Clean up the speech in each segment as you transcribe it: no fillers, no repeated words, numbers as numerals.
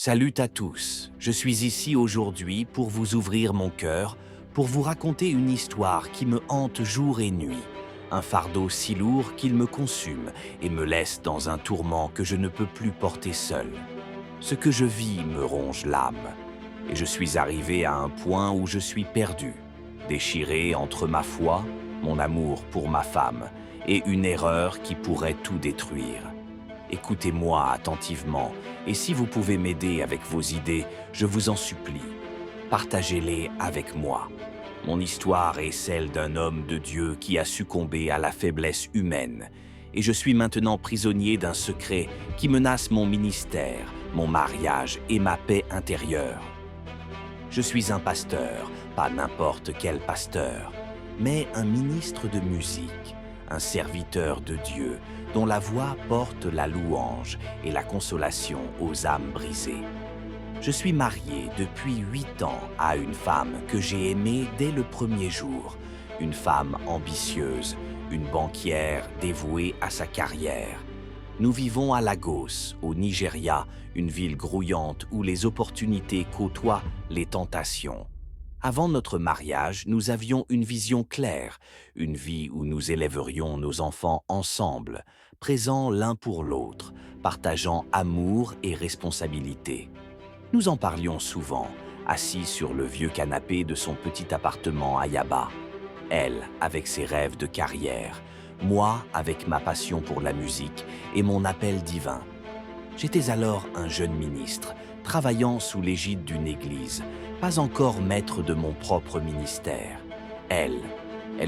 Salut à tous, je suis ici aujourd'hui pour vous ouvrir mon cœur, pour vous raconter une histoire qui me hante jour et nuit, un fardeau si lourd qu'il me consume et me laisse dans un tourment que je ne peux plus porter seul. Ce que je vis me ronge l'âme, et je suis arrivé à un point où je suis perdu, déchiré entre ma foi, mon amour pour ma femme, et une erreur qui pourrait tout détruire. Écoutez-moi attentivement, et si vous pouvez m'aider avec vos idées, je vous en supplie, partagez-les avec moi. Mon histoire est celle d'un homme de Dieu qui a succombé à la faiblesse humaine, et je suis maintenant prisonnier d'un secret qui menace mon ministère, mon mariage et ma paix intérieure. Je suis un pasteur, pas n'importe quel pasteur, mais un ministre de musique, un serviteur de Dieu, dont la voix porte la louange et la consolation aux âmes brisées. Je suis marié depuis 8 ans à une femme que j'ai aimée dès le premier jour, une femme ambitieuse, une banquière dévouée à sa carrière. Nous vivons à Lagos, au Nigeria, une ville grouillante où les opportunités côtoient les tentations. Avant notre mariage, nous avions une vision claire, une vie où nous élèverions nos enfants ensemble, présents l'un pour l'autre, partageant amour et responsabilité. Nous en parlions souvent, assis sur le vieux canapé de son petit appartement à Yaba. Elle, avec ses rêves de carrière, moi, avec ma passion pour la musique et mon appel divin. J'étais alors un jeune ministre, travaillant sous l'égide d'une église, pas encore maître de mon propre ministère. Elle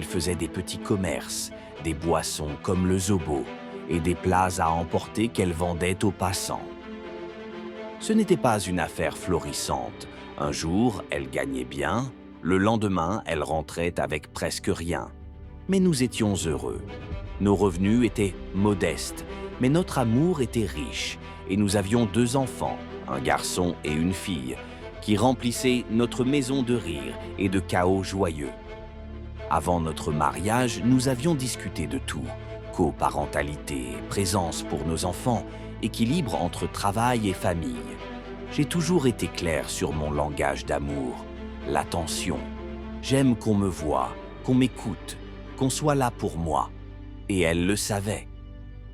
faisait des petits commerces, des boissons comme le zobo et des plats à emporter qu'elle vendait aux passants. Ce n'était pas une affaire florissante. Un jour, elle gagnait bien, le lendemain, elle rentrait avec presque rien. Mais nous étions heureux. Nos revenus étaient modestes, mais notre amour était riche et nous avions 2 enfants, un garçon et une fille, qui remplissaient notre maison de rire et de chaos joyeux. Avant notre mariage, nous avions discuté de tout, coparentalité, présence pour nos enfants, équilibre entre travail et famille. J'ai toujours été clair sur mon langage d'amour, l'attention. J'aime qu'on me voie, qu'on m'écoute, qu'on soit là pour moi. Et elle le savait.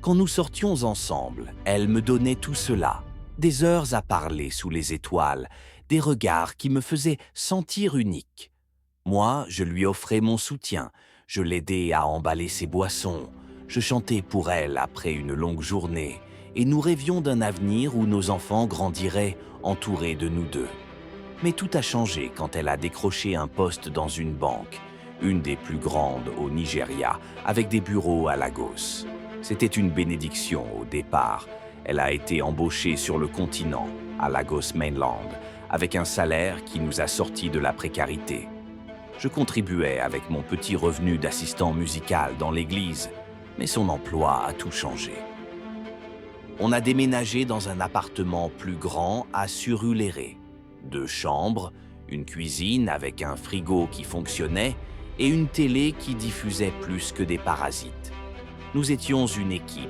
Quand nous sortions ensemble, elle me donnait tout cela, des heures à parler sous les étoiles, des regards qui me faisaient sentir unique. Moi, je lui offrais mon soutien, je l'aidais à emballer ses boissons, je chantais pour elle après une longue journée, et nous rêvions d'un avenir où nos enfants grandiraient entourés de nous deux. Mais tout a changé quand elle a décroché un poste dans une banque, une des plus grandes au Nigeria, avec des bureaux à Lagos. C'était une bénédiction au départ. Elle a été embauchée sur le continent, à Lagos Mainland, avec un salaire qui nous a sortis de la précarité. Je contribuais avec mon petit revenu d'assistant musical dans l'église, mais son emploi a tout changé. On a déménagé dans un appartement plus grand à Surulere. 2 chambres, une cuisine avec un frigo qui fonctionnait et une télé qui diffusait plus que des parasites. Nous étions une équipe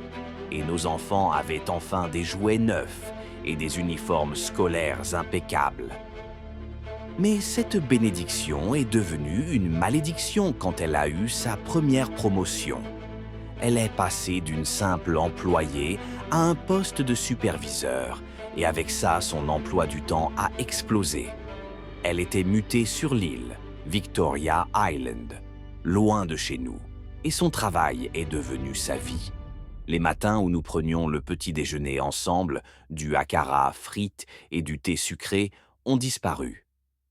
et nos enfants avaient enfin des jouets neufs et des uniformes scolaires impeccables. Mais cette bénédiction est devenue une malédiction quand elle a eu sa première promotion. Elle est passée d'une simple employée à un poste de superviseur et avec ça, son emploi du temps a explosé. Elle était mutée sur l'île, Victoria Island, loin de chez nous, et son travail est devenu sa vie. Les matins où nous prenions le petit déjeuner ensemble, du akara frites et du thé sucré, ont disparu.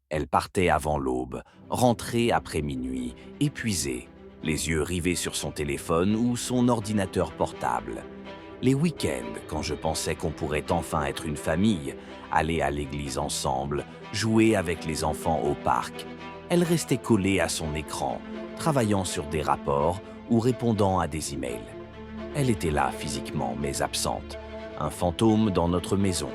Elle partait avant l'aube, rentrait après minuit, épuisée, les yeux rivés sur son téléphone ou son ordinateur portable. Les week-ends, quand je pensais qu'on pourrait enfin être une famille, aller à l'église ensemble, jouer avec les enfants au parc, elle restait collée à son écran, travaillant sur des rapports ou répondant à des emails. Elle était là physiquement, mais absente, un fantôme dans notre maison.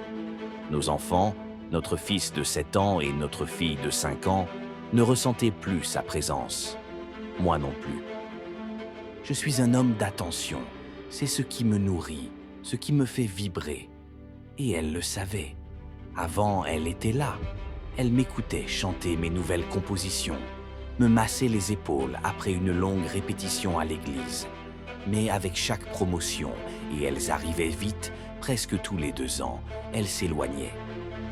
Nos enfants, notre fils de 7 ans et notre fille de 5 ans, ne ressentaient plus sa présence. Moi non plus. Je suis un homme d'attention. C'est ce qui me nourrit, ce qui me fait vibrer. Et elle le savait. Avant, elle était là. Elle m'écoutait chanter mes nouvelles compositions, me massait les épaules après une longue répétition à l'église. Mais avec chaque promotion, et elles arrivaient vite, presque tous les 2 ans, elles s'éloignaient.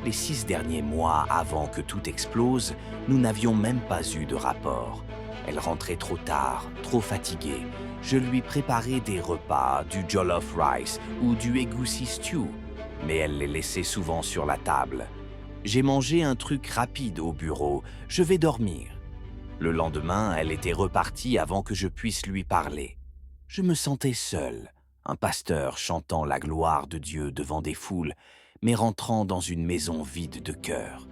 Les 6 derniers mois avant que tout explose, nous n'avions même pas eu de rapport. Elle rentrait trop tard, trop fatiguée. Je lui préparais des repas, du jollof rice ou du egusi stew, mais elle les laissait souvent sur la table. J'ai mangé un truc rapide au bureau, je vais dormir. Le lendemain, elle était repartie avant que je puisse lui parler. Je me sentais seul, un pasteur chantant la gloire de Dieu devant des foules, mais rentrant dans une maison vide de cœur.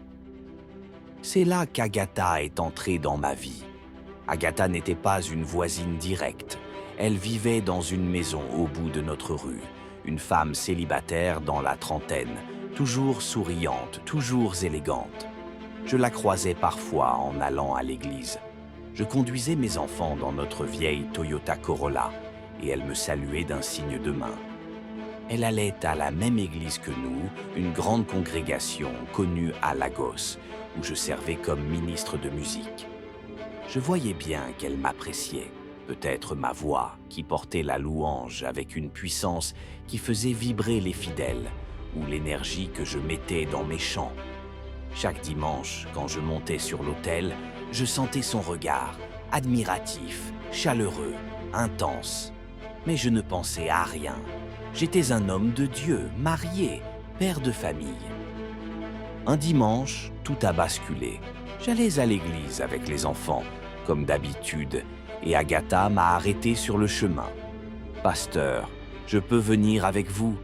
C'est là qu'Agatha est entrée dans ma vie. Agatha n'était pas une voisine directe. Elle vivait dans une maison au bout de notre rue, une femme célibataire dans la trentaine, toujours souriante, toujours élégante. Je la croisais parfois en allant à l'église. Je conduisais mes enfants dans notre vieille Toyota Corolla et elle me saluait d'un signe de main. Elle allait à la même église que nous, une grande congrégation connue à Lagos, où je servais comme ministre de musique. Je voyais bien qu'elle m'appréciait, peut-être ma voix qui portait la louange avec une puissance qui faisait vibrer les fidèles, ou l'énergie que je mettais dans mes chants. Chaque dimanche, quand je montais sur l'autel, je sentais son regard, admiratif, chaleureux, intense. Mais je ne pensais à rien. J'étais un homme de Dieu, marié, père de famille. Un dimanche, tout a basculé. J'allais à l'église avec les enfants, comme d'habitude, et Agatha m'a arrêté sur le chemin. « Pasteur, je peux venir avec vous ?»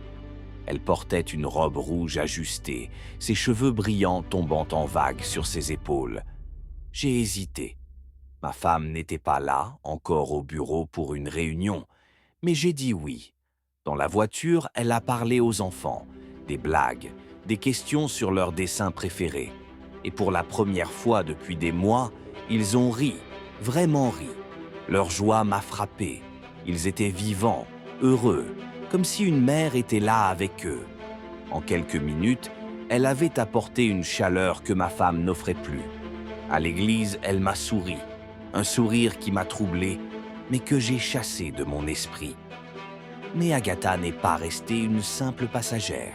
Elle portait une robe rouge ajustée, ses cheveux brillants tombant en vagues sur ses épaules. J'ai hésité. Ma femme n'était pas là, encore au bureau pour une réunion, mais j'ai dit oui. Dans la voiture, elle a parlé aux enfants, des blagues, des questions sur leurs dessins préférés. Et pour la première fois depuis des mois, ils ont ri, vraiment ri. Leur joie m'a frappé. Ils étaient vivants, heureux, comme si une mère était là avec eux. En quelques minutes, elle avait apporté une chaleur que ma femme n'offrait plus. À l'église, elle m'a souri, un sourire qui m'a troublé, mais que j'ai chassé de mon esprit. Mais Agatha n'est pas restée une simple passagère.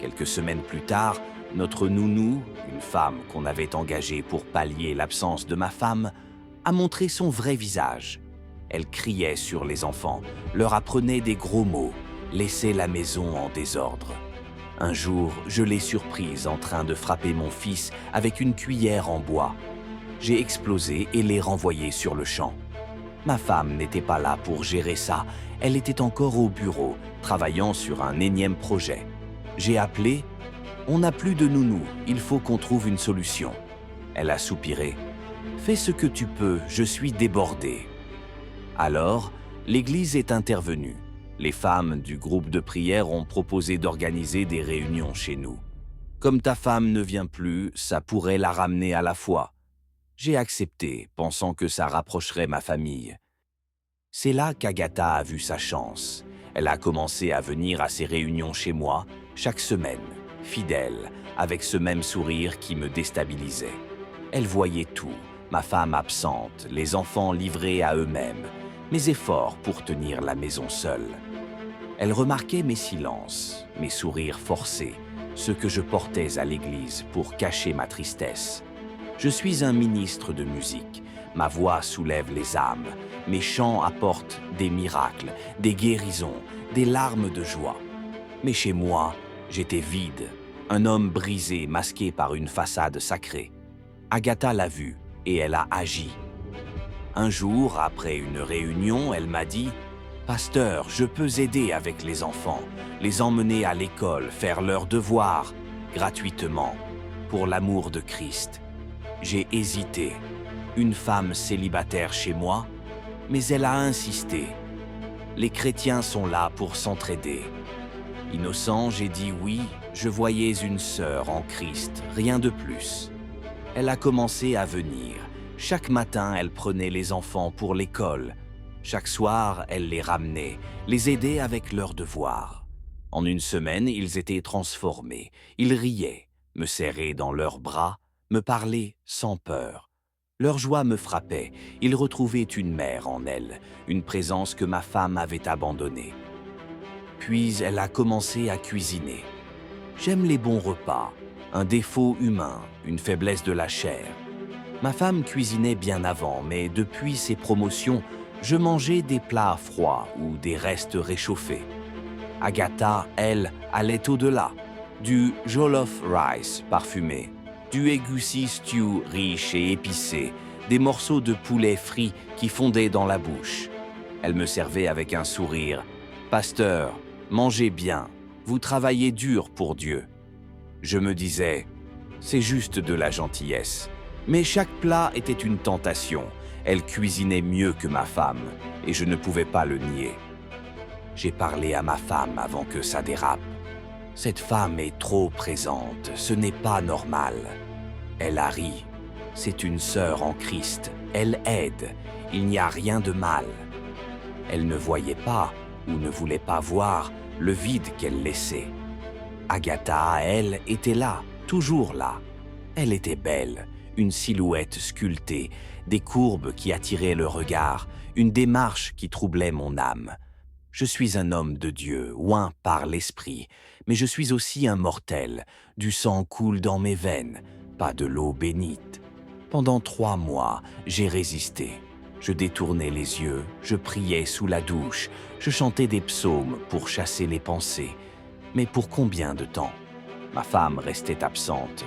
Quelques semaines plus tard, notre nounou, une femme qu'on avait engagée pour pallier l'absence de ma femme, a montré son vrai visage. Elle criait sur les enfants, leur apprenait des gros mots, laissait la maison en désordre. Un jour, je l'ai surprise en train de frapper mon fils avec une cuillère en bois. J'ai explosé et l'ai renvoyé sur le champ. Ma femme n'était pas là pour gérer ça, elle était encore au bureau, travaillant sur un énième projet. J'ai appelé « On n'a plus de nounou, il faut qu'on trouve une solution ». Elle a soupiré « Fais ce que tu peux, je suis débordée ». Alors, l'église est intervenue. Les femmes du groupe de prière ont proposé d'organiser des réunions chez nous. Comme ta femme ne vient plus, ça pourrait la ramener à la foi. J'ai accepté, pensant que ça rapprocherait ma famille. C'est là qu'Agatha a vu sa chance. Elle a commencé à venir à ces réunions chez moi, chaque semaine, fidèle, avec ce même sourire qui me déstabilisait. Elle voyait tout, ma femme absente, les enfants livrés à eux-mêmes, mes efforts pour tenir la maison seule. Elle remarquait mes silences, mes sourires forcés, ce que je portais à l'église pour cacher ma tristesse. Je suis un ministre de musique. Ma voix soulève les âmes. Mes chants apportent des miracles, des guérisons, des larmes de joie. Mais chez moi, j'étais vide, un homme brisé, masqué par une façade sacrée. Agatha l'a vu et elle a agi. Un jour, après une réunion, elle m'a dit « Pasteur, je peux aider avec les enfants, les emmener à l'école, faire leurs devoirs, gratuitement, pour l'amour de Christ. » J'ai hésité. Une femme célibataire chez moi, mais elle a insisté. Les chrétiens sont là pour s'entraider. Innocent, j'ai dit oui, je voyais une sœur en Christ, rien de plus. Elle a commencé à venir. Chaque matin, elle prenait les enfants pour l'école. Chaque soir, elle les ramenait, les aidait avec leurs devoirs. En une semaine, ils étaient transformés. Ils riaient, me serrer dans leurs bras, me parler sans peur. Leur joie me frappait, ils retrouvaient une mère en elle, une présence que ma femme avait abandonnée. Puis elle a commencé à cuisiner. J'aime les bons repas, un défaut humain, une faiblesse de la chair. Ma femme cuisinait bien avant, mais depuis ses promotions, je mangeais des plats froids ou des restes réchauffés. Agatha, elle, allait au-delà. Du jollof rice parfumé, du egusi stew riche et épicé, des morceaux de poulet frits qui fondaient dans la bouche. Elle me servait avec un sourire. « Pasteur, mangez bien, vous travaillez dur pour Dieu. » Je me disais, c'est juste de la gentillesse. Mais chaque plat était une tentation. Elle cuisinait mieux que ma femme, et je ne pouvais pas le nier. J'ai parlé à ma femme avant que ça dérape. Cette femme est trop présente, ce n'est pas normal. Elle a ri. C'est une sœur en Christ. Elle aide. Il n'y a rien de mal. Elle ne voyait pas, ou ne voulait pas voir, le vide qu'elle laissait. Agatha, elle, était là, toujours là. Elle était belle, une silhouette sculptée, des courbes qui attiraient le regard, une démarche qui troublait mon âme. Je suis un homme de Dieu, oint par l'esprit, mais je suis aussi un mortel. Du sang coule dans mes veines, pas de l'eau bénite. Pendant 3 mois, j'ai résisté. Je détournais les yeux, je priais sous la douche, je chantais des psaumes pour chasser les pensées. Mais pour combien de temps? Ma femme restait absente.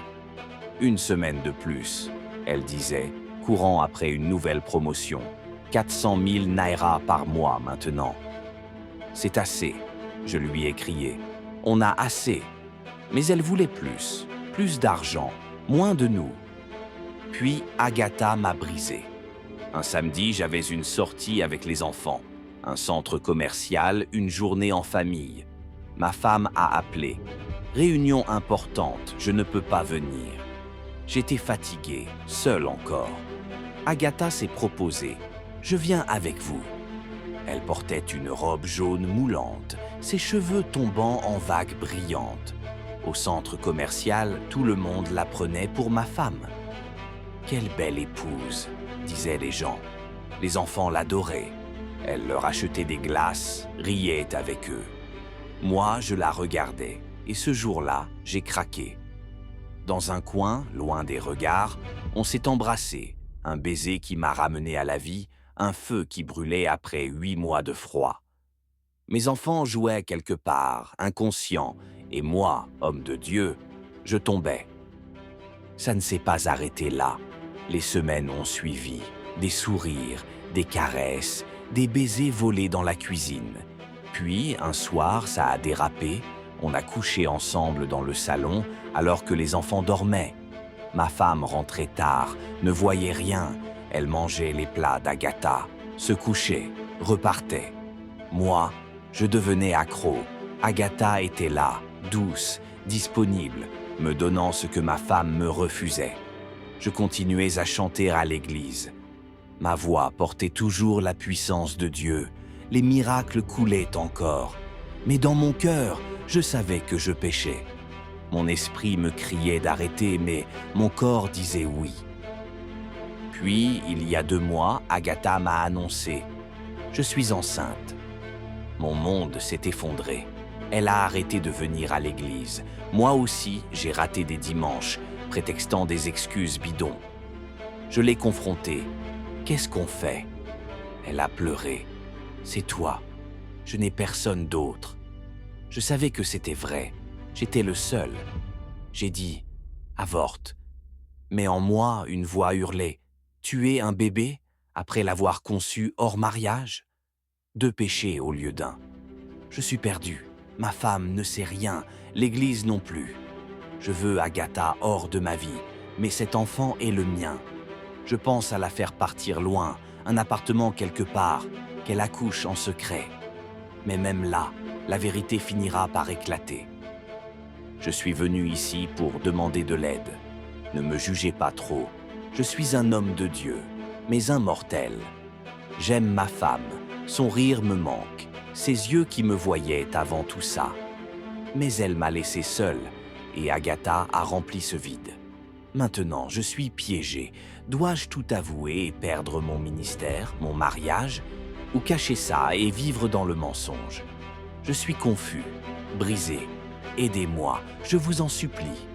1 semaine de plus, elle disait, courant après une nouvelle promotion. 400 000 naira par mois maintenant. C'est assez, je lui ai crié. On a assez. Mais elle voulait plus, plus d'argent, moins de nous. Puis Agatha m'a brisé. Un samedi, j'avais une sortie avec les enfants. Un centre commercial, une journée en famille. Ma femme a appelé. Réunion importante, je ne peux pas venir. J'étais fatigué, seul encore. Agatha s'est proposée. Je viens avec vous. Elle portait une robe jaune moulante, ses cheveux tombant en vagues brillantes. Au centre commercial, tout le monde la prenait pour ma femme. Quelle belle épouse, disaient les gens. Les enfants l'adoraient. Elle leur achetait des glaces, riait avec eux. Moi, je la regardais, et ce jour-là, j'ai craqué. Dans un coin, loin des regards, on s'est embrassé, un baiser qui m'a ramené à la vie, un feu qui brûlait après 8 mois de froid. Mes enfants jouaient quelque part, inconscients, et moi, homme de Dieu, je tombais. Ça ne s'est pas arrêté là. Les semaines ont suivi, des sourires, des caresses, des baisers volés dans la cuisine. Puis, un soir, ça a dérapé, on a couché ensemble dans le salon alors que les enfants dormaient. Ma femme rentrait tard, ne voyait rien, elle mangeait les plats d'Agatha, se couchait, repartait. Moi, je devenais accro. Agatha était là, douce, disponible, me donnant ce que ma femme me refusait. Je continuais à chanter à l'église. Ma voix portait toujours la puissance de Dieu. Les miracles coulaient encore. Mais dans mon cœur, je savais que je péchais. Mon esprit me criait d'arrêter, mais mon corps disait oui. Puis, il y a 2 mois, Agatha m'a annoncé « Je suis enceinte ». Mon monde s'est effondré. Elle a arrêté de venir à l'église. Moi aussi, j'ai raté des dimanches, prétextant des excuses bidons. Je l'ai confrontée. Qu'est-ce qu'on fait? Elle a pleuré. C'est toi. Je n'ai personne d'autre. Je savais que c'était vrai. J'étais le seul. J'ai dit « avorte ». Mais en moi, une voix hurlait « tuer un bébé après l'avoir conçu hors mariage ?» 2 péchés au lieu d'un. Je suis perdu. Ma femme ne sait rien, l'Église non plus. Je veux Agatha hors de ma vie, mais cet enfant est le mien. Je pense à la faire partir loin, un appartement quelque part, qu'elle accouche en secret. Mais même là, la vérité finira par éclater. Je suis venu ici pour demander de l'aide. Ne me jugez pas trop. Je suis un homme de Dieu, mais un mortel. J'aime ma femme, son rire me manque, ses yeux qui me voyaient avant tout ça. Mais elle m'a laissé seul, et Agatha a rempli ce vide. Maintenant, je suis piégé. Dois-je tout avouer et perdre mon ministère, mon mariage, ou cacher ça et vivre dans le mensonge? Je suis confus, brisé. Aidez-moi, je vous en supplie.